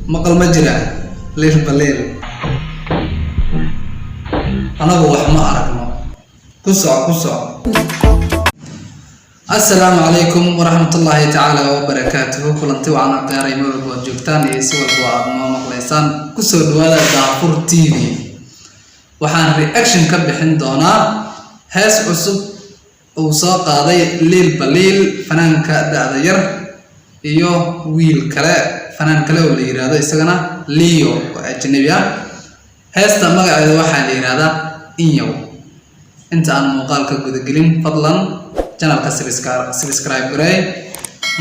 مقال مجرى ليل بالليل أنا بروح ما أعرفه قصة السلام عليكم ورحمة الله تعالى وبركاته كلنتي وعنا قياري مولد وجوجتان يسوى البواب ما مقليسان كسر دوالة دافور تي في وحان رياكشن كبحين دونا هاس عصب وساق قاضي ليل بالليل فنان كأداء ير iyo wiil kale fanaan kale oo la yiraahdo isagana Leo oo ajnabiya heesta magaceeda waxa la yiraahdaa Inyo inta aan muuqaalka guda gelin fadlan channelka subscribe garay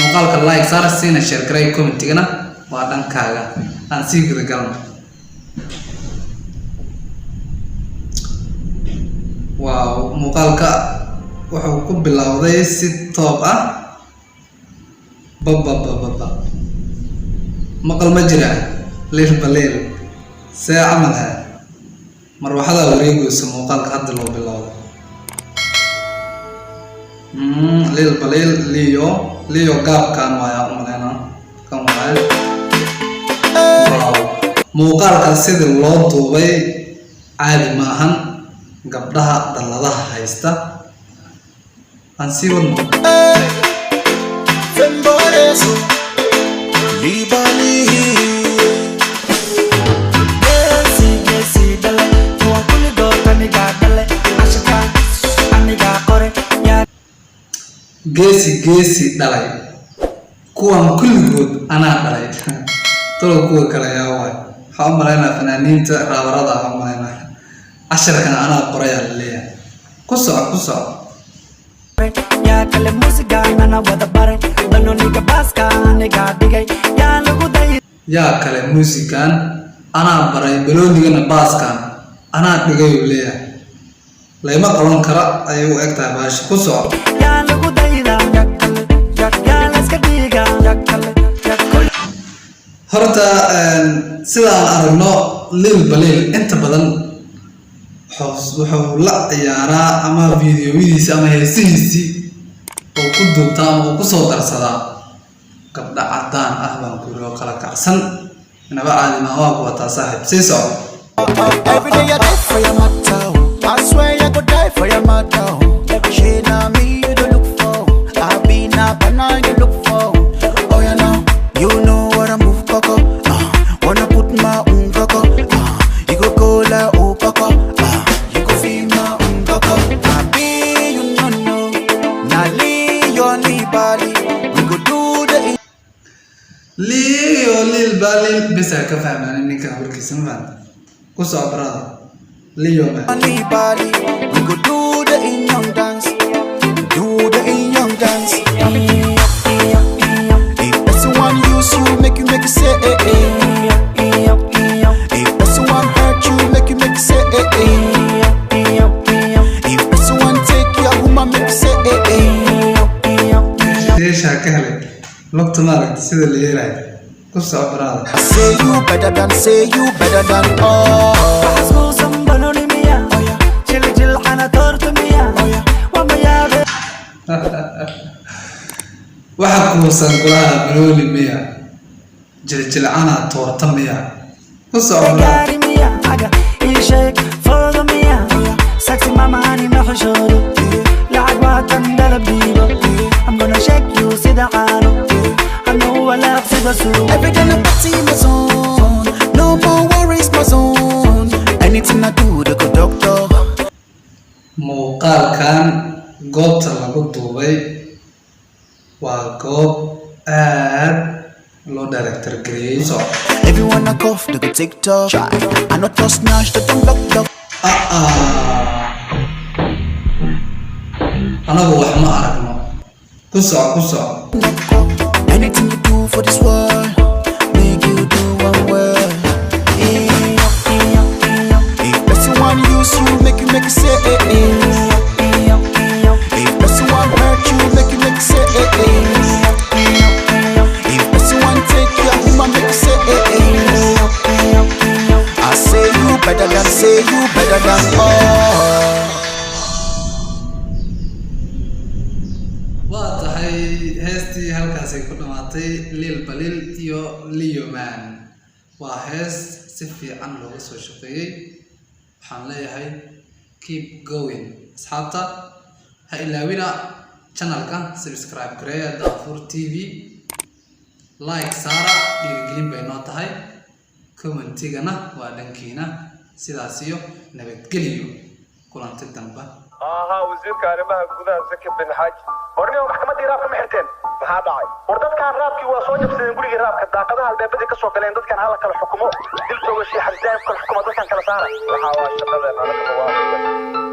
muuqaalka like saar siina share garay comment-gana waa dhankaaga aan sii guda galno wow muuqaalka wuxuu ku bilowday si top ah بابا مقال مجرى ليل بالليل ساعة عملها مروحة وريقو يسمو قال هذا لو بالله ليل بالليل ليو قاب كان ويا أمنا كان ويا موقال كسيد الله توبي عادي معهن قبلها دلالها هايستا هنسيبون جيسي دلائي كوان كل جود أنا دلائي تلو كوا كلا يا واي حام مرينا فنانين رابرة حام مرينا عشرة كان أنا قرية اللي قصة يا كل موسيقى أنا وده بارك بنوني كباسكا نيجا ديجي يا لغو داي يا كل موسيقى أنا براي بنوني كباسكا أنا ديجي وليه لا ما قلنا كرا أيوة أكتر باش قصة يا لغو داي يا لسك ديجا يا كل هرتا سلا أرنو ليل بالليل أنت بدل wuxuu la ciyaaraa ama fiidiyowidiisa ama heesihiisi oo ku duubtaa oo ku soo darsadaa gabdha cadaan ah baan ku roo kala kacsan inaba caadi ma waa kuwa taa saaxiib sii soco every day I die for your matter I swear I go die for your matter she na me you don't look for I've been up and I you look for oh you know what I move coco wanna put my own coco you go like oh coco Leo Lil Balil bisa kefahman ini kabar kisah kuso berada Leo man we go do the young dance if someone use you make you say if someone hurt you make you say if someone take your woman make you say Desha kahle Look mark sida la yeelay ku soo barada say you better than all asmo sambaloni miya jil ana torto miya wa ma yaade waxa ku sangulaha baloni miya jil ana torto miya ku soo barada miya aga ishek fodo miya sexy mama ani ma xishoodo lacag waa tan dalabiibo I'm gonna shake you sida caano every day I'm in my zone no more worries my zone anything I do the good doctor muuqaalkan goobta lagu duubay waa goob aad loo director gareeyay everyone I cough the good TikTok I not just smash the block anagu wax ma aragno ku soo anything you do for this world, make you do one well. If someone use you, make you say if someone hurt you, make you say if someone take your woman, make you say I say you better than all. هستي هالكاسي كنا معطي ليل بالليل يو ليو مان وهيس سفي عن لغة سوشيالي حنلاقي هاي keep going أصحابتا هاي لاوينا channel كان subscribe كريا دافور تي في لايك سارة ديرجلين بينات هاي كومنتيجنا ودنكينا سيداسيو نبتقليو كلام تدنبا وزير كارمها جودها زكي بن حاج ورني محكمة راب كم حرتين هذا عاي وردت كان راب كي وصوج بسنين يقول لي راب كداقدها البيبدي كسو قلين ضد كان هلا كلا حكمه دلتو وشي حرزان كل حكومة ضد كان كلا سارة وحاول شغله على كل واحد